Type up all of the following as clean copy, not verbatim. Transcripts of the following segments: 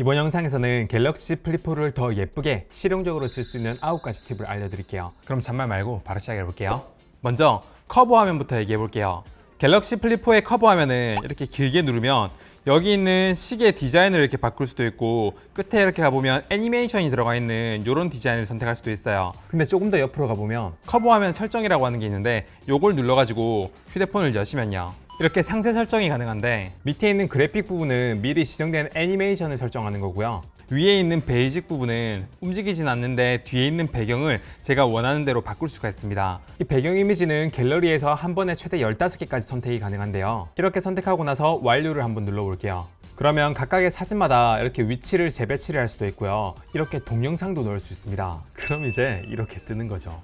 이번 영상에서는 갤럭시 플립4를 더 예쁘게 실용적으로 쓸 수 있는 9가지 팁을 알려드릴게요. 그럼 잔말 말고 바로 시작해볼게요. 먼저 커버 화면부터 얘기해볼게요. 갤럭시 플립4의 커버 화면은 이렇게 길게 누르면 여기 있는 시계 디자인을 이렇게 바꿀 수도 있고 끝에 이렇게 가보면 애니메이션이 들어가 있는 이런 디자인을 선택할 수도 있어요. 근데 조금 더 옆으로 가보면 커버 화면 설정이라고 하는 게 있는데 요걸 눌러가지고 휴대폰을 여시면요, 이렇게 상세 설정이 가능한데 밑에 있는 그래픽 부분은 미리 지정된 애니메이션을 설정하는 거고요. 위에 있는 베이직 부분은 움직이진 않는데 뒤에 있는 배경을 제가 원하는 대로 바꿀 수가 있습니다. 이 배경 이미지는 갤러리에서 한 번에 최대 15개까지 선택이 가능한데요. 이렇게 선택하고 나서 완료를 한번 눌러볼게요. 그러면 각각의 사진마다 이렇게 위치를 재배치를 할 수도 있고요. 이렇게 동영상도 넣을 수 있습니다. 그럼 이제 이렇게 뜨는 거죠.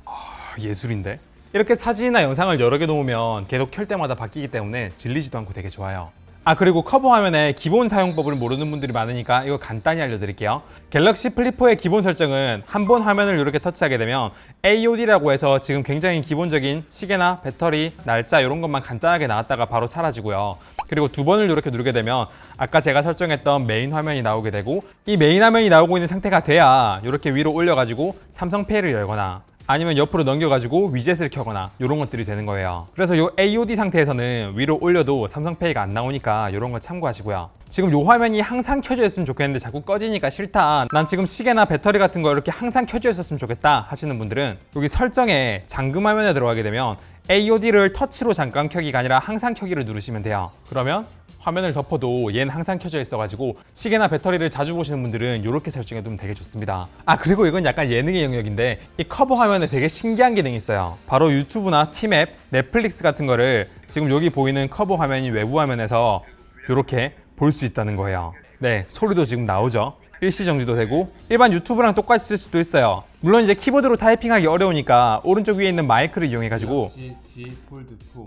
예술인데? 이렇게 사진이나 영상을 여러 개 놓으면 계속 켤 때마다 바뀌기 때문에 질리지도 않고 되게 좋아요. 그리고 커버 화면의 기본 사용법을 모르는 분들이 많으니까 이거 간단히 알려드릴게요. 갤럭시 플립4의 기본 설정은 한 번 화면을 이렇게 터치하게 되면 AOD라고 해서 지금 굉장히 기본적인 시계나 배터리, 날짜 이런 것만 간단하게 나왔다가 바로 사라지고요. 그리고 두 번을 이렇게 누르게 되면 아까 제가 설정했던 메인 화면이 나오게 되고, 이 메인 화면이 나오고 있는 상태가 돼야 이렇게 위로 올려가지고 삼성페이를 열거나 아니면 옆으로 넘겨가지고 위젯을 켜거나 이런 것들이 되는 거예요. 그래서 이 AOD 상태에서는 위로 올려도 삼성페이가 안 나오니까 이런 거 참고하시고요. 지금 이 화면이 항상 켜져 있으면 좋겠는데 자꾸 꺼지니까 싫다, 난 지금 시계나 배터리 같은 거 이렇게 항상 켜져 있었으면 좋겠다 하시는 분들은 여기 설정에 잠금 화면에 들어가게 되면 AOD를 터치로 잠깐 켜기가 아니라 항상 켜기를 누르시면 돼요. 그러면 화면을 덮어도 얘는 항상 켜져 있어가지고 시계나 배터리를 자주 보시는 분들은 이렇게 설정해두면 되게 좋습니다. 그리고 이건 약간 예능의 영역인데 이 커버 화면에 되게 신기한 기능이 있어요. 바로 유튜브나 티맵, 넷플릭스 같은 거를 지금 여기 보이는 커버 화면이 외부 화면에서 이렇게 볼 수 있다는 거예요. 네, 소리도 지금 나오죠. 일시 정지도 되고 일반 유튜브랑 똑같이 쓸 수도 있어요. 물론 이제 키보드로 타이핑하기 어려우니까 오른쪽 위에 있는 마이크를 이용해가지고 G 폴드 4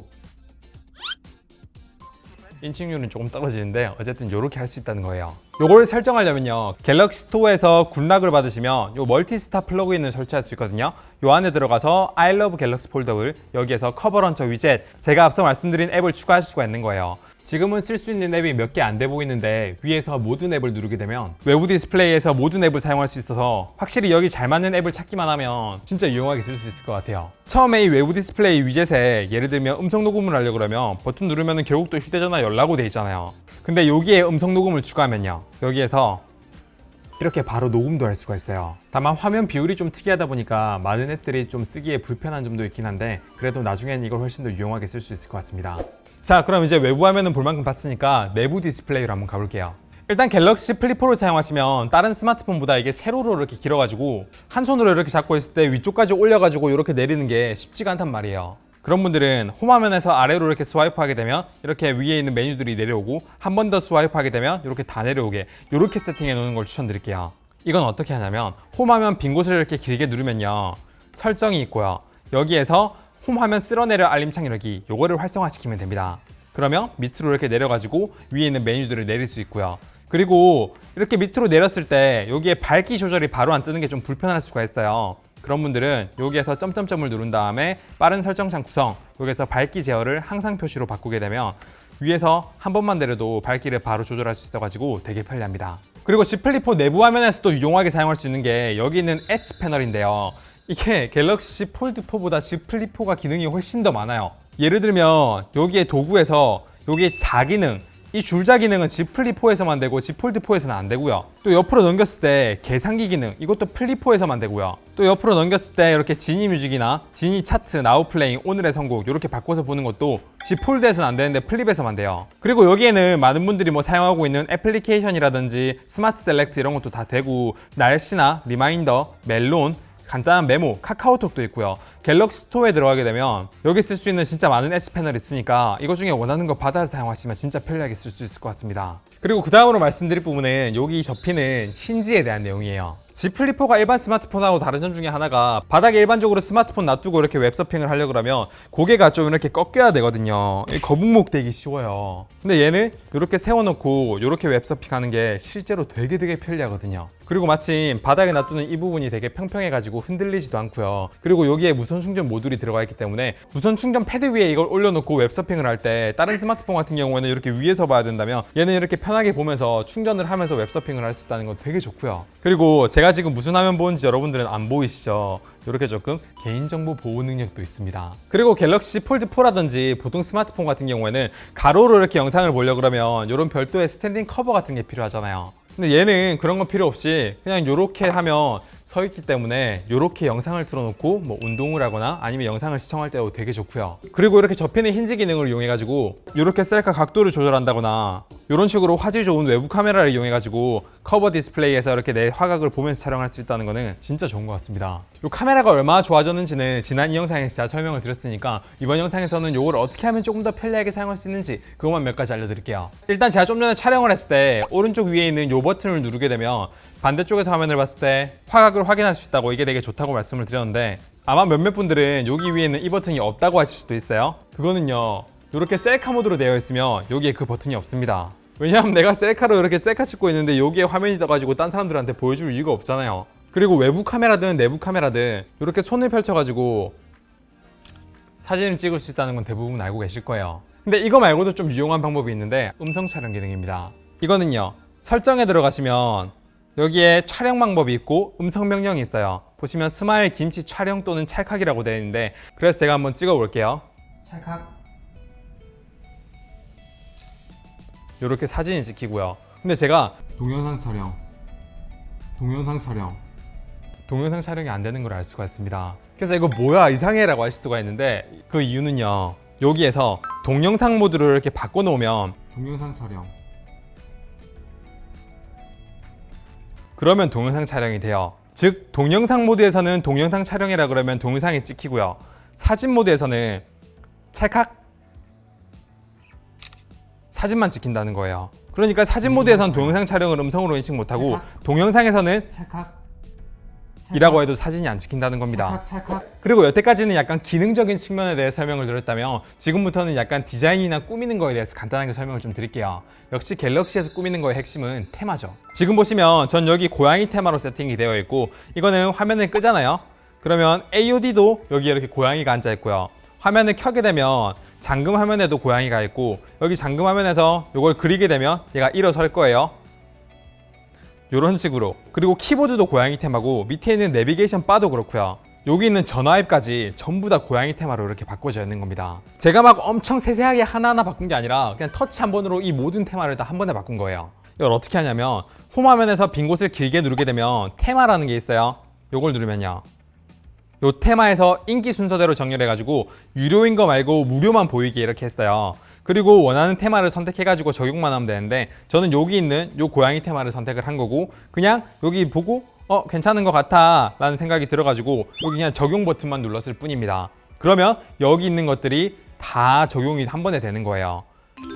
인칭률은 조금 떨어지는데 어쨌든 이렇게 할 수 있다는 거예요. 요걸 설정하려면요, 갤럭시 스토어에서 굿락을 받으시면 요 멀티스타 플러그인을 설치할 수 있거든요. 요 안에 들어가서 I love 갤럭시 폴더블, 여기에서 커버 런처 위젯, 제가 앞서 말씀드린 앱을 추가할 수가 있는 거예요. 지금은 쓸 수 있는 앱이 몇 개 안 돼 보이는데 위에서 모든 앱을 누르게 되면 외부 디스플레이에서 모든 앱을 사용할 수 있어서 확실히 여기 잘 맞는 앱을 찾기만 하면 진짜 유용하게 쓸 수 있을 것 같아요. 처음에 이 외부 디스플레이 위젯에 예를 들면 음성 녹음을 하려고 그러면 버튼 누르면 결국 또 휴대전화 연락으로 돼 있잖아요. 근데 여기에 음성 녹음을 추가하면요, 여기에서 이렇게 바로 녹음도 할 수가 있어요. 다만 화면 비율이 좀 특이하다 보니까 많은 앱들이 좀 쓰기에 불편한 점도 있긴 한데 그래도 나중에는 이걸 훨씬 더 유용하게 쓸 수 있을 것 같습니다. 자, 그럼 이제 외부 화면은 볼 만큼 봤으니까 내부 디스플레이로 한번 가볼게요. 일단 갤럭시 플립4를 사용하시면 다른 스마트폰보다 이게 세로로 이렇게 길어가지고 한 손으로 이렇게 잡고 있을 때 위쪽까지 올려가지고 이렇게 내리는 게 쉽지가 않단 말이에요. 그런 분들은 홈 화면에서 아래로 이렇게 스와이프하게 되면 이렇게 위에 있는 메뉴들이 내려오고 한 번 더 스와이프하게 되면 이렇게 다 내려오게 이렇게 세팅해 놓는 걸 추천드릴게요. 이건 어떻게 하냐면 홈 화면 빈 곳을 이렇게 길게 누르면요, 설정이 있고요. 여기에서 홈 화면 쓸어내려 알림창 열기, 요거를 활성화시키면 됩니다. 그러면 밑으로 이렇게 내려가지고 위에 있는 메뉴들을 내릴 수 있고요. 그리고 이렇게 밑으로 내렸을 때 여기에 밝기 조절이 바로 안 뜨는 게 좀 불편할 수가 있어요. 그런 분들은 여기에서 점점점을 누른 다음에 빠른 설정창 구성, 여기에서 밝기 제어를 항상 표시로 바꾸게 되면 위에서 한 번만 내려도 밝기를 바로 조절할 수 있어가지고 되게 편리합니다. 그리고 G 플립4 내부 화면에서도 유용하게 사용할 수 있는 게 여기 있는 엣지 패널인데요, 이게 갤럭시 폴드 4보다 G 플립4가 기능이 훨씬 더 많아요. 예를 들면 여기에 도구에서 여기 자기능, 이 줄자 기능은 G 플립4에서만 되고 G 폴드 4에서는 안 되고요. 또 옆으로 넘겼을 때 계산기 기능, 이것도 플립4에서만 되고요. 또 옆으로 넘겼을 때 이렇게 지니 뮤직이나 지니 차트, 나우 플레잉, 오늘의 선곡 이렇게 바꿔서 보는 것도 G 폴드에서는 안 되는데 플립에서만 돼요. 그리고 여기에는 많은 분들이 사용하고 있는 애플리케이션이라든지 스마트 셀렉트 이런 것도 다 되고 날씨나 리마인더, 멜론, 간단한 메모, 카카오톡도 있고요. 갤럭시 스토어에 들어가게 되면 여기 쓸 수 있는 진짜 많은 엣지 패널이 있으니까 이거 중에 원하는 거 받아서 사용하시면 진짜 편리하게 쓸 수 있을 것 같습니다. 그리고 그 다음으로 말씀드릴 부분은 여기 접히는 힌지에 대한 내용이에요. G 플립4가 일반 스마트폰하고 다른 점 중에 하나가 바닥에 일반적으로 스마트폰 놔두고 이렇게 웹서핑을 하려고 그러면 고개가 좀 이렇게 꺾여야 되거든요. 거북목 되기 쉬워요. 근데 얘는 이렇게 세워놓고 이렇게 웹서핑하는 게 실제로 되게 편리하거든요. 그리고 마침 바닥에 놔두는 이 부분이 되게 평평해가지고 흔들리지도 않고요. 그리고 여기에 무선 무선 충전 모듈이 들어가 있기 때문에 무선 충전 패드 위에 이걸 올려놓고 웹서핑을 할 때 다른 스마트폰 같은 경우에는 이렇게 위에서 봐야 된다면 얘는 이렇게 편하게 보면서 충전을 하면서 웹서핑을 할 수 있다는 건 되게 좋고요. 그리고 제가 지금 무슨 화면 보는지 여러분들은 안 보이시죠? 이렇게 조금 개인정보 보호 능력도 있습니다. 그리고 갤럭시 폴드 4라든지 보통 스마트폰 같은 경우에는 가로로 이렇게 영상을 보려고 그러면 이런 별도의 스탠딩 커버 같은 게 필요하잖아요. 근데 얘는 그런 거 필요 없이 그냥 이렇게 하면 서 있기 때문에 이렇게 영상을 틀어놓고 뭐 운동을 하거나 아니면 영상을 시청할 때도 되게 좋고요. 그리고 이렇게 접히는 힌지 기능을 이용해가지고 이렇게 셀카 각도를 조절한다거나 이런 식으로 화질 좋은 외부 카메라를 이용해가지고 커버 디스플레이에서 이렇게 내 화각을 보면서 촬영할 수 있다는 거는 진짜 좋은 것 같습니다. 이 카메라가 얼마나 좋아졌는지는 지난 이 영상에서 제가 설명을 드렸으니까 이번 영상에서는 이걸 어떻게 하면 조금 더 편리하게 사용할 수 있는지 그것만 몇 가지 알려드릴게요. 일단 제가 좀 전에 촬영을 했을 때 오른쪽 위에 있는 이 버튼을 누르게 되면 반대쪽에서 화면을 봤을 때 화각을 확인할 수 있다고 이게 되게 좋다고 말씀을 드렸는데 아마 몇몇 분들은 여기 위에 있는 이 버튼이 없다고 하실 수도 있어요. 그거는요, 이렇게 셀카 모드로 되어 있으면 여기에 그 버튼이 없습니다. 왜냐하면 내가 셀카로 이렇게 셀카 찍고 있는데 여기에 화면이 떠가지고 딴 사람들한테 보여줄 이유가 없잖아요. 그리고 외부 카메라든 내부 카메라든 이렇게 손을 펼쳐가지고 사진을 찍을 수 있다는 건 대부분 알고 계실 거예요. 근데 이거 말고도 좀 유용한 방법이 있는데 음성 촬영 기능입니다. 이거는요, 설정에 들어가시면 여기에 촬영 방법이 있고 음성 명령이 있어요. 보시면 스마일 김치 촬영 또는 찰칵이라고 되어 있는데 그래서 제가 한번 찍어 볼게요. 찰칵. 이렇게 사진이 찍히고요. 근데 제가 동영상 촬영이 안 되는 걸 알 수가 있습니다. 그래서 이거 뭐야 이상해 라고 하실 수가 있는데 그 이유는요, 여기에서 동영상 모드를 이렇게 바꿔 놓으면 동영상 촬영, 그러면 동영상 촬영이 돼요. 즉 동영상 모드에서는 동영상 촬영이라 그러면 동영상이 찍히고요. 사진 모드에서는 찰칵 사진만 찍힌다는 거예요. 그러니까 사진 모드에서는 동영상 촬영을 음성으로 인식 못하고 동영상에서는 찰칵 이라고 해도 사진이 안 찍힌다는 겁니다. 그리고 여태까지는 약간 기능적인 측면에 대해 설명을 드렸다면 지금부터는 약간 디자인이나 꾸미는 거에 대해서 간단하게 설명을 좀 드릴게요. 역시 갤럭시에서 꾸미는 거의 핵심은 테마죠. 지금 보시면 전 여기 고양이 테마로 세팅이 되어 있고 이거는 화면을 끄잖아요. 그러면 AOD도 여기 이렇게 고양이가 앉아 있고요. 화면을 켜게 되면 잠금 화면에도 고양이가 있고 여기 잠금 화면에서 이걸 그리게 되면 얘가 일어설 거예요. 이런 식으로. 그리고 키보드도 고양이 테마고 밑에 있는 내비게이션 바도 그렇고요. 여기 있는 전화 앱까지 전부 다 고양이 테마로 이렇게 바꿔져 있는 겁니다. 제가 막 엄청 세세하게 하나하나 바꾼 게 아니라 그냥 터치 한 번으로 이 모든 테마를 다 한 번에 바꾼 거예요. 이걸 어떻게 하냐면 홈 화면에서 빈 곳을 길게 누르게 되면 테마라는 게 있어요. 이걸 누르면요, 요 테마에서 인기 순서대로 정렬해가지고 유료인 거 말고 무료만 보이게 이렇게 했어요. 그리고 원하는 테마를 선택해가지고 적용만 하면 되는데 저는 여기 있는 요 고양이 테마를 선택을 한 거고 그냥 여기 보고 괜찮은 것 같아 라는 생각이 들어가지고 여기 그냥 적용 버튼만 눌렀을 뿐입니다. 그러면 여기 있는 것들이 다 적용이 한 번에 되는 거예요.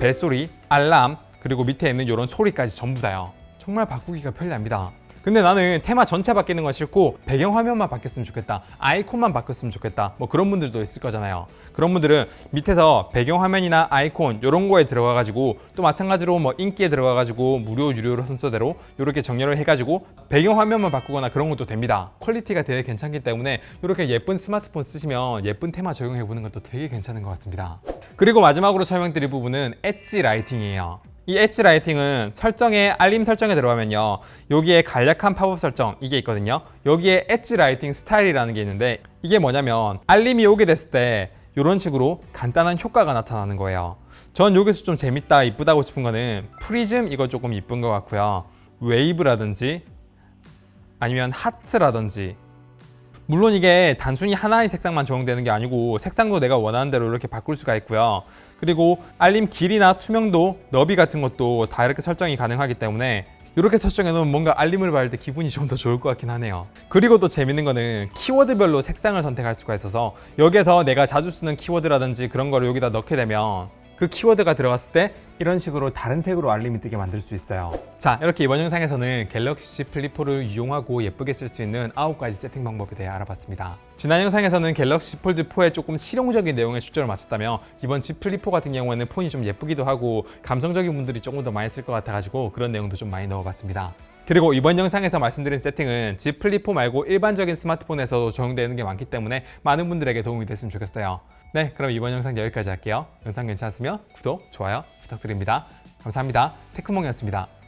벨소리, 알람, 그리고 밑에 있는 이런 소리까지 전부 다요. 정말 바꾸기가 편리합니다. 근데 나는 테마 전체 바뀌는 건 싫고 배경화면만 바뀌었으면 좋겠다, 아이콘만 바뀌었으면 좋겠다, 뭐 그런 분들도 있을 거잖아요. 그런 분들은 밑에서 배경화면이나 아이콘 이런 거에 들어가 가지고 또 마찬가지로 뭐 인기에 들어가 가지고 무료 유료로 순서대로 이렇게 정렬을 해 가지고 배경화면만 바꾸거나 그런 것도 됩니다. 퀄리티가 되게 괜찮기 때문에 이렇게 예쁜 스마트폰 쓰시면 예쁜 테마 적용해 보는 것도 되게 괜찮은 것 같습니다. 그리고 마지막으로 설명드릴 부분은 엣지 라이팅이에요. 이 엣지 라이팅은 설정에 알림 설정에 들어가면요, 여기에 간략한 팝업 설정 이게 있거든요. 여기에 엣지 라이팅 스타일이라는 게 있는데 이게 뭐냐면 알림이 오게 됐을 때 이런 식으로 간단한 효과가 나타나는 거예요. 전 여기서 좀 재밌다 이쁘다고 싶은 거는 프리즘 이거 조금 이쁜 것 같고요. 웨이브라든지 아니면 하트라든지, 물론 이게 단순히 하나의 색상만 적용되는 게 아니고 색상도 내가 원하는 대로 이렇게 바꿀 수가 있고요. 그리고 알림 길이나 투명도, 너비 같은 것도 다 이렇게 설정이 가능하기 때문에 이렇게 설정해 놓으면 뭔가 알림을 받을 때 기분이 좀 더 좋을 것 같긴 하네요. 그리고 또 재밌는 거는 키워드별로 색상을 선택할 수가 있어서 여기에서 내가 자주 쓰는 키워드라든지 그런 거를 여기다 넣게 되면 그 키워드가 들어갔을 때 이런 식으로 다른 색으로 알림이 뜨게 만들 수 있어요. 자, 이렇게 이번 영상에서는 갤럭시 Z 플립 4를 이용하고 예쁘게 쓸 수 있는 9가지 세팅 방법에 대해 알아봤습니다. 지난 영상에서는 갤럭시 폴드 4의 조금 실용적인 내용에 초점을 맞췄다면 이번 Z 플립 4 같은 경우에는 폰이 좀 예쁘기도 하고 감성적인 분들이 조금 더 많이 쓸 것 같아가지고 그런 내용도 좀 많이 넣어봤습니다. 그리고 이번 영상에서 말씀드린 세팅은 Z 플립4 말고 일반적인 스마트폰에서도 적용되는 게 많기 때문에 많은 분들에게 도움이 됐으면 좋겠어요. 네, 그럼 이번 영상 여기까지 할게요. 영상 괜찮았으면 구독, 좋아요 부탁드립니다. 감사합니다. 테크몽이었습니다.